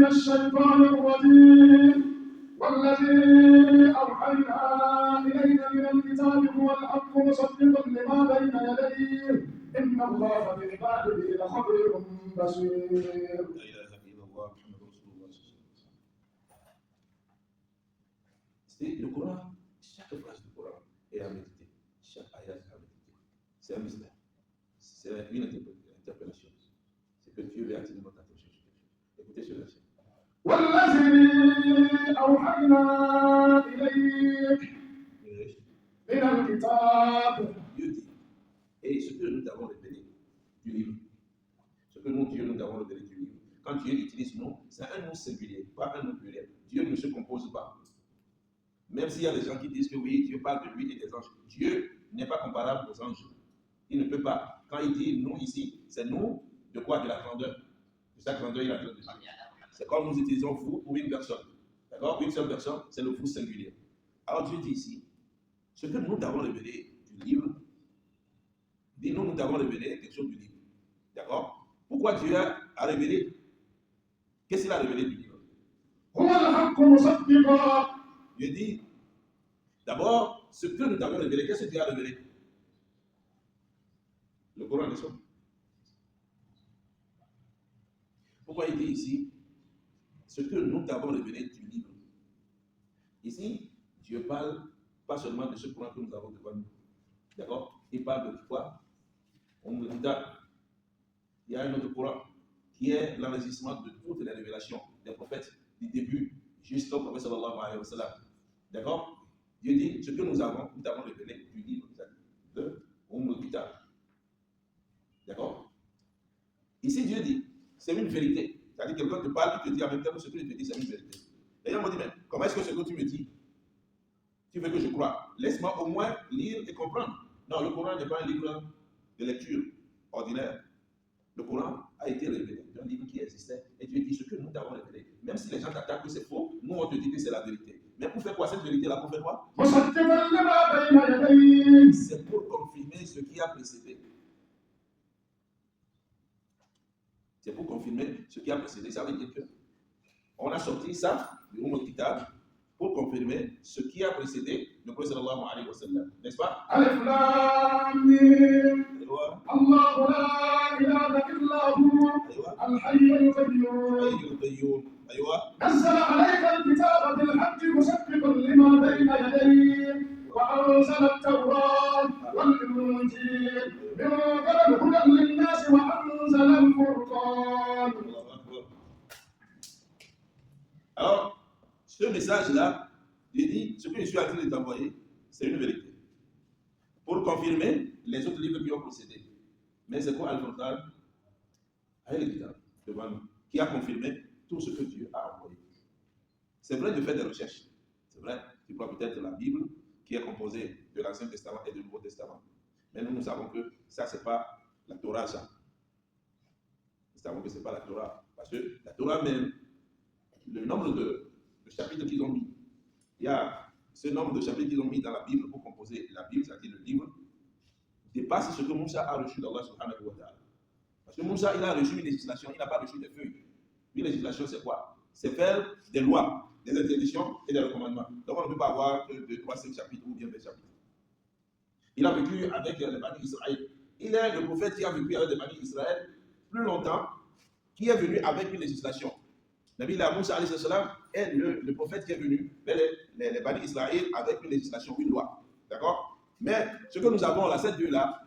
الشيطان الرجيم والذي أوحينا إليك من الكتاب هو الحق مصدقا لما بين يديه إن الله بعباده لخبير بصير. لا إله إلا الله محمد رسول الله صلى الله عليه وسلم. C'est le Coran, chaque phrase du Coran est à méditer, chaque ayat est à méditer. C'est un mystère, c'est une interpellation. C'est que Dieu veut attirer notre attention sur quelque chose. Écoutez ce verset. والذي أوحينا إليك من الكتاب. Dieu dit, et ce que nous t'avons révélé du livre, ce que nous, Dieu, nous t'avons révélé du livre. Quand Dieu utilise nous, c'est un nom singulier, pas un nom pluriel. Dieu ne se compose pas. Même s'il y a des gens qui disent que oui, Dieu parle de lui et des anges. Dieu n'est pas comparable aux anges. Il ne peut pas. Quand il dit nous ici, c'est nous de quoi? De la grandeur. De sa grandeur, il a besoin de Dieu. C'est comme nous utilisons vous pour une personne. D'accord? Une seule personne, c'est le vous singulier. Alors Dieu dit ici, ce que nous t'avons révélé du livre, dis-nous, nous t'avons révélé quelque chose du livre. D'accord? Pourquoi Dieu a révélé? Qu'est-ce qu'il a révélé du livre? Dieu dit, d'abord, ce que nous t'avons révélé, qu'est-ce que Dieu a révélé? Le Coran est ça. Pourquoi il dit ici, ce que nous t'avons révélé du livre? Ici, Dieu parle pas seulement de ce Coran que nous avons devant nous. D'accord? Il parle de quoi? Il y a un autre Coran qui est l'enregistrement de toutes les révélations des prophètes du début jusqu'au prophète sallallahu alayhi wa sallam. D'accord? Dieu dit ce que nous t'avons révélé du livre de Kitab. D'accord? Ici, Dieu dit, c'est une vérité. C'est-à-dire quelqu'un te parle, il te dit en même temps que ce que je te dis, c'est une vérité. Les gens m'ont dit, mais comment est-ce que ce que tu me dis, tu veux que je croie? Laisse-moi au moins lire et comprendre. Non, le Coran n'est pas un livre de lecture ordinaire. Le Coran a été révélé, un livre qui existait, et Dieu dit ce que nous t'avons révélé. Même si les gens t'attaquent que c'est faux, nous on te dit que c'est la vérité. Mais pour faire quoi cette vérité-là? Pour faire quoi? C'est pour confirmer ce qui a précédé. C'est pour confirmer ce qui a précédé. Ça veut dire que on a sorti ça du Kitab pour confirmer ce qui a précédé le prophète sallallahu alayhi wa sallam. N'est-ce pas? Alif Lam Mim. Allahu la ilaha illa hu al-hayyul qayyum. نزل عليك الكتاب بالحق مصدقا لما بين يديه وأنزل التوراة والإنجيل من قبل هدى للناس وأنزل الفرقان. Alors, ce message-là, il dit, ce que je suis en train de t'envoyer, c'est une vérité. Pour confirmer les autres livres qui ont procédé. Mais c'est quoi Al-Furqan? Avec le Kitab devant nous, qui a confirmé tout ce que Dieu a envoyé. C'est vrai de faire des recherches. C'est vrai, tu vois peut-être la Bible qui est composée de l'Ancien Testament et du Nouveau Testament. Mais nous savons que ça, ce n'est pas la Torah, ça. Nous savons que ce n'est pas la Torah. Parce que la Torah même, le nombre de chapitres qu'ils ont mis, il y a ce nombre de chapitres qu'ils ont mis dans la Bible pour composer la Bible, c'est-à-dire le livre, dépasse ce que Moussa a reçu d'Allah subhanahu wa ta'ala. Parce que Moussa, il a reçu une législation, il n'a pas reçu des feuilles. Une législation, c'est quoi? C'est faire des lois, des interdictions et des recommandements. Donc, on ne peut pas avoir 2, 3, 5 chapitres ou bien 20 chapitres. Il a vécu avec les Bani Israël. Il est le prophète qui a vécu avec les Bani Israël plus longtemps, qui est venu avec une législation. Nabi Moussa est le prophète qui est venu vers les Bani Israël avec une législation, une loi. D'accord? Mais ce que nous avons là, ces deux-là,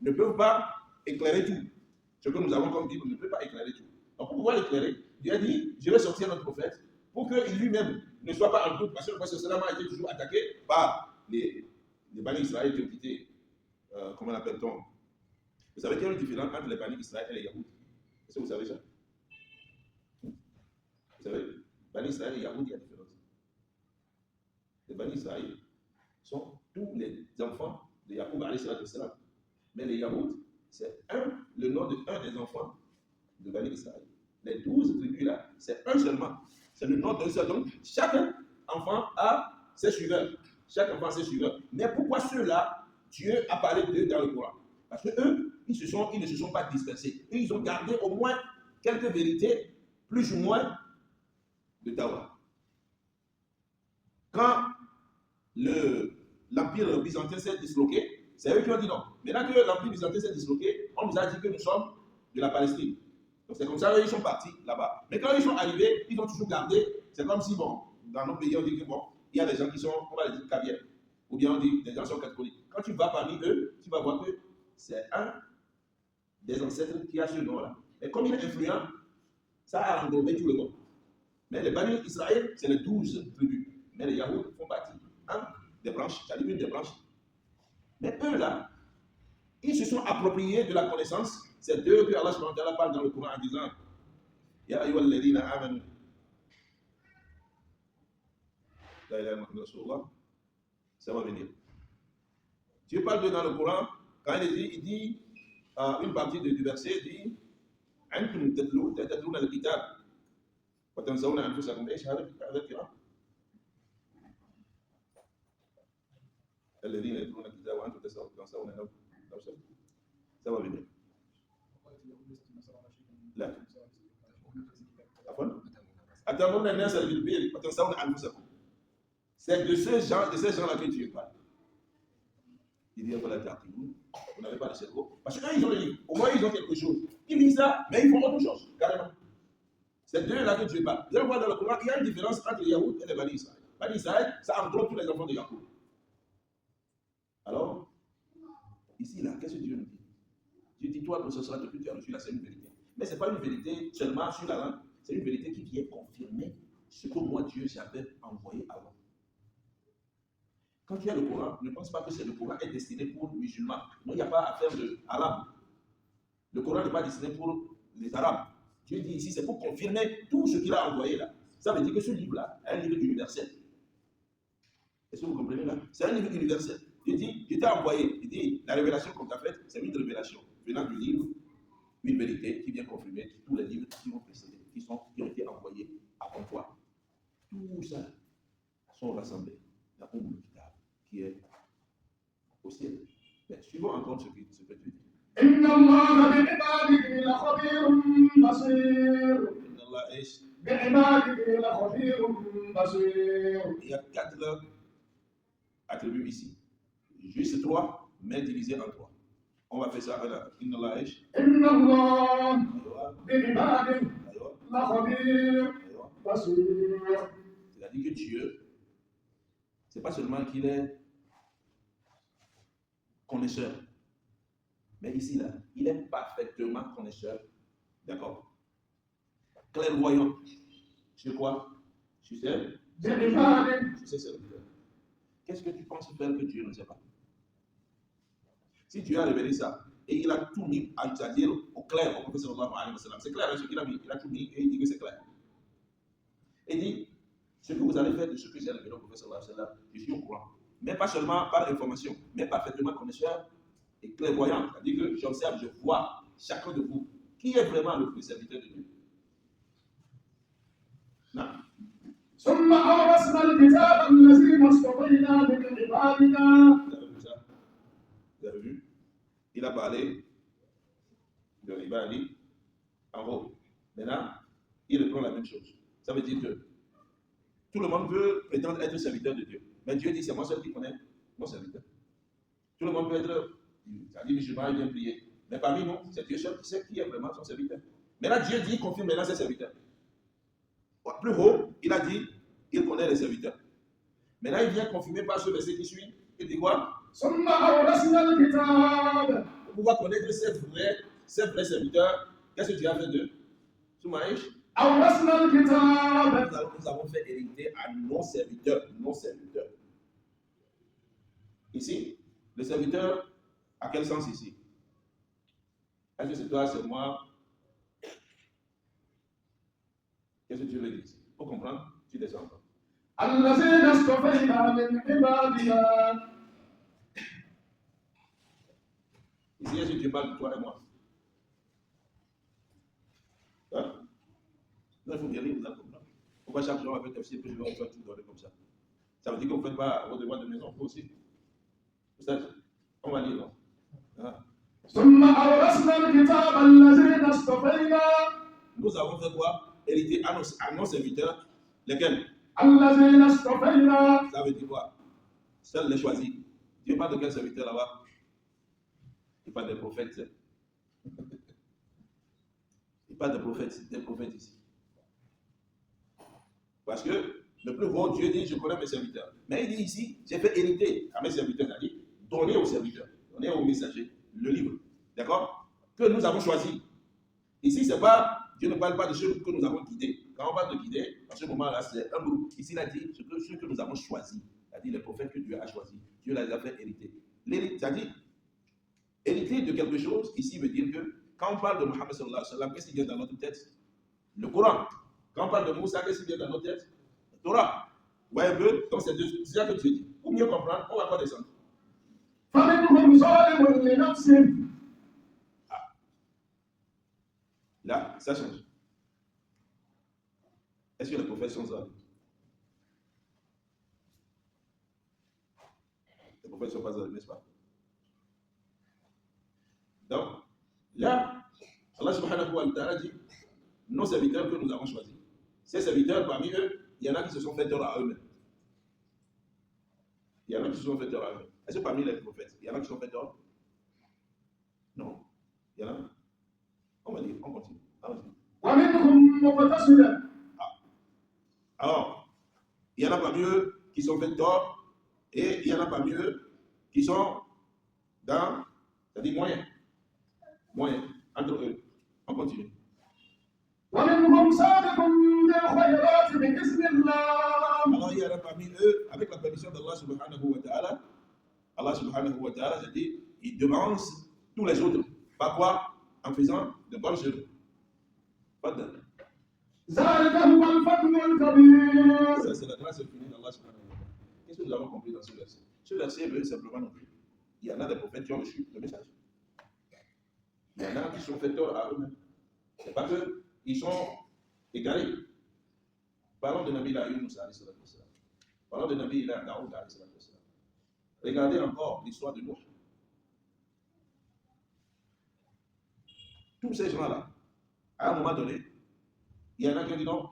ne peuvent pas éclairer tout. Ce que nous avons comme Bible ne peut pas éclairer tout. Donc, pour pouvoir l'éclairer, Dieu a dit, je vais sortir notre prophète pour qu'il lui-même ne soit pas en doute, parce que le prophète a été toujours attaqué par les Bani Israël qui ont quitté, comment l'appelle-t-on? Vous savez qu'il y a une différence entre les Bani Israël et les Yahoud. Est-ce que vous savez ça? Vous savez, Bani Israël et Yahoud, il y a une différence. Les Bani Israël sont tous les enfants de Yahoud, mais les Yahoud, c'est le nom d'un des enfants de Bani Israël. Les 12 tribus-là, c'est un seulement. C'est le nom d'un seul. Donc, chaque enfant a ses suiveurs. Chaque enfant a ses suiveurs. Mais pourquoi ceux-là, Dieu a parlé d'eux dans le Coran? Parce qu'eux, ils ne se sont pas dispersés. Eux, ils ont gardé au moins quelques vérités, plus ou moins de Dawa. Quand l'Empire byzantin s'est disloqué, c'est eux qui ont dit non. Maintenant que l'Empire byzantin s'est disloqué, on nous a dit que nous sommes de la Palestine. Donc c'est comme ça qu'ils sont partis là-bas. Mais quand ils sont arrivés, ils ont toujours gardé, c'est comme si, bon, dans nos pays, on dit que bon, il y a des gens qui sont, on va les dire, caviar. Ou bien on dit, des gens sont catholiques. Quand tu vas parmi eux, tu vas voir que c'est un des ancêtres qui a ce nom-là. Et comme il est influent, ça a englobé tout le monde. Mais les Bani Israël, c'est les 12 tribus. Mais les Yahoud font partie des branches, c'est-à-dire une des branches. Mais eux là, ils se sont appropriés de la connaissance. C'est d'eux que Allah subhanahu wa ta'ala parle dans le Coran en disant Ya ayyuhal ladhina amanu. La ilaha illallah. Ça va venir. Dieu parle dans le Coran, quand il dit une partie du verset, il dit Antum tatluna al-kitab wa tansawna anfusakum. ايش هذا الكلام؟ الذين يتلون الكتاب وانتم تنسون انفسكم. Ça va venir. لا. عفوا. أتأمرون الناس بالبر وتنسون أنفسكم. C'est de ces gens-là que Dieu parle. Il dit voilà, vous n'avez pas le cerveau. Parce qu'eux, ils ont le livre. Au moins, ils ont quelque chose. Ils lisent ça, mais ils font autre chose, carrément. C'est d'eux-là que Dieu parle. Vous allez voir dans le Coran, il y a une différence entre les Yahoud et les Bani Israël. Bani Israël, ça englobe tous les enfants de Yahoud. Alors, ici, là, qu'est-ce que Dieu nous dit? Dieu dit, toi, pour ce soir, depuis que tu as reçu là, c'est une vérité. Mais ce n'est pas une vérité seulement sur la langue, c'est une vérité qui vient confirmer ce que moi, Dieu, j'avais envoyé avant. Quand tu as le Coran, ne pense pas que le Coran est destiné pour les musulmans. Non, il n'y a pas affaire d'arabe. Le Coran n'est pas destiné pour les arabes. Dieu dit ici, c'est pour confirmer tout ce qu'il a envoyé là. Ça veut dire que ce livre-là est un livre universel. Est-ce que vous comprenez là? C'est un livre universel. Dieu dit, je t'ai envoyé. Il dit, la révélation qu'on t'a faite, c'est une révélation venant du livre, une vérité qui vient confirmer tous les livres qui ont précédé, qui ont été envoyés avant toi. Tout ça sont rassemblés dans un kitab qui est au ciel. Mais suivons encore ce que tu dis. Inna Allah bi'ibadihi la khabirun basir. Inna Allah ish. Bi'ibadihi la khabirun basir. Il y a 4 attributs ici. Juste 3, mais divisés en 3. On va faire ça. Inna Allah ish. Inna Allah bi'ibadihi la khabirun basir. C'est-à-dire que Dieu, ce n'est pas seulement qu'il est connaisseur, mais ici, là, il est parfaitement connaisseur. D'accord? Clairvoyant. Sur quoi? Sur ses serviteurs. Qu'est-ce que tu penses faire que Dieu ne sait pas? Si Dieu a révélé ça, et il a tout mis, c'est-à-dire au clair, au prophète sallallahu alayhi wa sallam, c'est clair ce qu'il a mis, il a tout mis et il dit que c'est clair. Il dit, ce que vous allez faire de ce que j'ai révélé au prophète sallallahu alayhi wa sallam, je suis au courant. Mais pas seulement par information, mais parfaitement connaisseur et clairvoyant. C'est-à-dire que j'observe, je vois chacun de vous qui est vraiment le serviteur de Dieu. Non. ثم أورثنا الكتاب الذين اصطفينا من عبادنا. Vous avez vu? Il a parlé de l'Ibadi en haut. Maintenant, il reprend la même chose. Ça veut dire que tout le monde veut prétendre être serviteur de Dieu. Mais Dieu dit, c'est moi seul qui connais mon serviteur. Tout le monde peut être, c'est-à-dire musulman, il vient prier. Mais parmi nous, c'est Dieu seul qui sait qui est vraiment son serviteur. Maintenant, Dieu dit, confirme maintenant ses serviteurs. Plus haut, il a dit, il connaît les serviteurs. Maintenant, il vient confirmer par ce verset qui suit. Il dit quoi? Pour pouvoir connaître ces vrais serviteurs, qu'est-ce que tu as fait d'eux? Soumaïch? Nous avons fait hériter à nos serviteurs. Ici, le serviteur, à quel sens ici? Est-ce que c'est toi, c'est moi? Qu'est-ce que tu veux dire? Pour comprendre, tu descends. Ici, est-ce que tu parles de toi et moi? Hein? Non, il faut bien lire, vous allez comprendre. Pourquoi chaque jour avec FC, puis je vais faire tout donner comme ça? Ça veut dire qu'on ne fait pas vos devoirs de maison, vous aussi. On va lire, non? Nous avons fait quoi? Hériter à nos serviteurs Lesquels? الذين اصطفينا. Ça veut dire quoi? Seuls les choisis. Dieu parle de quel serviteur là-bas? Il parle des prophètes. Il parle des prophètes ici. Parce que le plus gros Dieu dit, je connais mes serviteurs. Mais il dit ici, j'ai fait hériter à mes serviteurs, c'est-à-dire donner aux serviteurs, donner aux messagers le livre. D'accord? Que nous avons choisi. Ici, c'est pas, Dieu ne parle pas de ceux que nous avons guidés. Quand on parle de guider, à ce moment-là, c'est un groupe. Ici, il a dit ceux que nous avons choisis. C'est-à-dire les prophètes que Dieu a choisis. Dieu les a fait hériter. C'est-à-dire, hériter de quelque chose, ici veut dire que quand on parle de Mohammed sallallahu alayhi wa sallam, qu'est-ce qui vient dans notre tête? Le Coran. Quand on parle de Moussa, qu'est-ce qui vient dans notre tête? Le Torah. Vous voyez un peu? Donc c'est ça que Dieu dit. Pour mieux comprendre, on va pas descendre. فمنهم ظالم لنفسه. Là, ça change. Est-ce que les prophètes sont zalimes? Les prophètes ne sont pas zalimes, n'est-ce pas? Donc, là, Allah subhanahu wa ta'ala dit nos serviteurs que nous avons choisis. Ces serviteurs, parmi eux, il y en a qui se sont fait tort à eux-mêmes. Il y en a qui se sont fait tort à eux-mêmes. Est-ce que parmi les prophètes, il y en a qui se sont fait tort? Non. Il y en a? On va dire, on continue. ومنهم مقتصد. Alors, il y en a parmi eux qui sont fait tort et il y en a parmi eux qui sont dans, c'est-à-dire moyen, entre eux. On continue. ومنهم سابق بالخيرات بإذن الله. Alors, il y en a parmi eux, avec la permission d'Allah subhanahu wa ta'ala, Allah subhanahu wa ta'ala, c'est-à-dire, il devance tous les autres. Par quoi? En faisant de bonnes choses. Pas de... ذلك هو الفضل الكبير. Ça, c'est la grâce infinie d'Allah subhanahu wa ta'ala. Qu'est-ce que nous avons compris dans ce verset? Ce verset veut simplement nous dire il y en a des prophètes qui ont reçu le message. Il y en a qui sont fait tort à eux-mêmes. C'est pas qu'ils sont égarés. Parlons de Nabi Yunus alayhi salatu wassalam. Parlons de Nabi Daoud alayhi salatu wassalam. Regardez encore l'histoire de Noé. Tous ces gens-là, à un moment donné, il y en a qui ont dit non.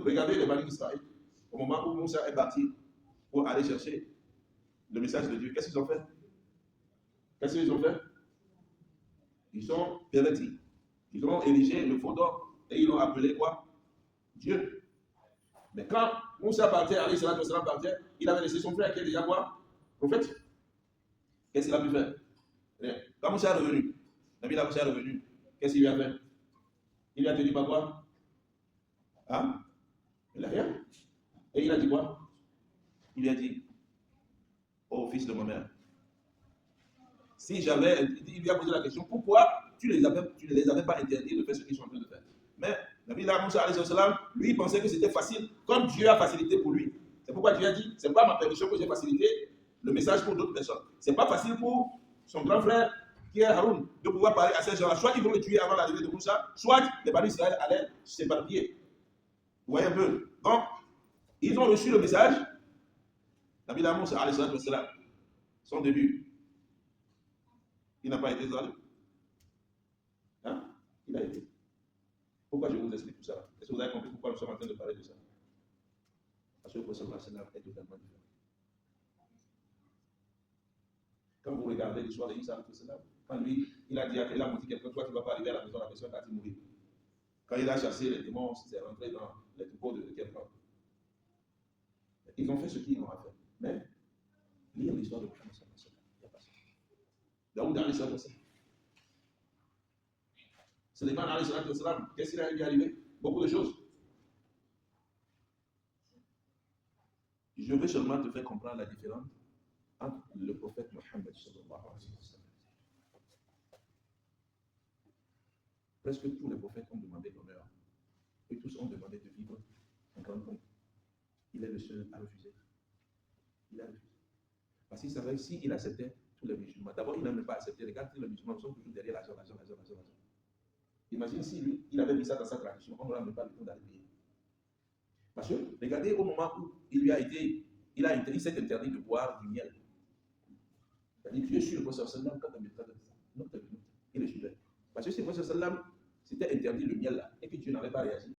Regardez les Bani Israël. Au moment où Moussa est parti pour aller chercher le message de Dieu, qu'est-ce qu'ils ont fait? Qu'est-ce qu'ils ont fait? Ils sont pervertis. Ils ont érigé le faux d'or et ils l'ont appelé quoi? Dieu. Mais quand Moussa partait, alayhi salatu wassalam partait, il avait laissé son frère qui est déjà quoi? Prophète. Qu'est-ce qu'il a pu faire? Rien. Quand Moussa est revenu, Nabi Moussa est revenu, qu'est-ce qu'il lui a fait? Il lui a dit pas quoi? Hein? Il n'a rien. Et il a dit quoi? Il lui a dit, oh fils de ma mère, si j'avais, il lui a posé la question, pourquoi tu ne les avais pas interdits de faire ce qu'ils sont en train de faire? Mais Nabi Moussa alayhi salam, lui, il pensait que c'était facile, comme Dieu a facilité pour lui. C'est pourquoi Dieu a dit, c'est pas ma permission que j'ai facilité le message pour d'autres personnes. C'est pas facile pour son grand frère, qui est Haroun, de pouvoir parler à ces gens-là. Soit ils vont le tuer avant l'arrivée de Moussa, soit les Bani Israël allaient s'éparpiller. Vous voyez un peu? Donc, ils ont reçu le message. Nabi Moussa alayhi salam, son début, il n'a pas été zalim. Hein? Il a été. Pourquoi je vous explique tout ça? Est-ce que vous avez compris pourquoi nous sommes en train de parler de ça? Parce que le prophète est totalement différent. Quand vous regardez l'histoire d'Isa, quand lui, il a dit à quelqu'un, toi tu ne vas pas arriver à la maison, la personne a dit mourir. Quand il a chassé les démons, c'est rentré dans les troupeaux de quelqu'un. Ils ont fait ce qu'ils ont à faire. Mais, lire l'histoire de Mohammed, il n'y a pas ça. Daoud alayhi salam. Suleiman alayhi salam, qu'est-ce qui lui est arrivé? Beaucoup de choses. Je veux seulement te faire comprendre la différence entre le prophète Mohammed sallallahu alayhi wa sallam. Presque tous les prophètes ont demandé l'honneur. Et tous ont demandé de vivre en grande pompe. Il est le seul à refuser. Il a refusé. Parce qu'il savait que s'il acceptait tous les musulmans, d'abord il n'a même pas accepté. Regarde, les musulmans sont toujours derrière l'argent. Imagine si lui, il avait mis ça dans sa tradition, on n'aurait même pas le temps d'aller payer. Parce que, regardez, au moment où il s'est interdit de boire du miel. C'est-à-dire, Dieu suit le prophète sallam quand il le suivait. Parce que si le prophète sallam s'était interdit le miel là, et que Dieu n'avait pas réagi,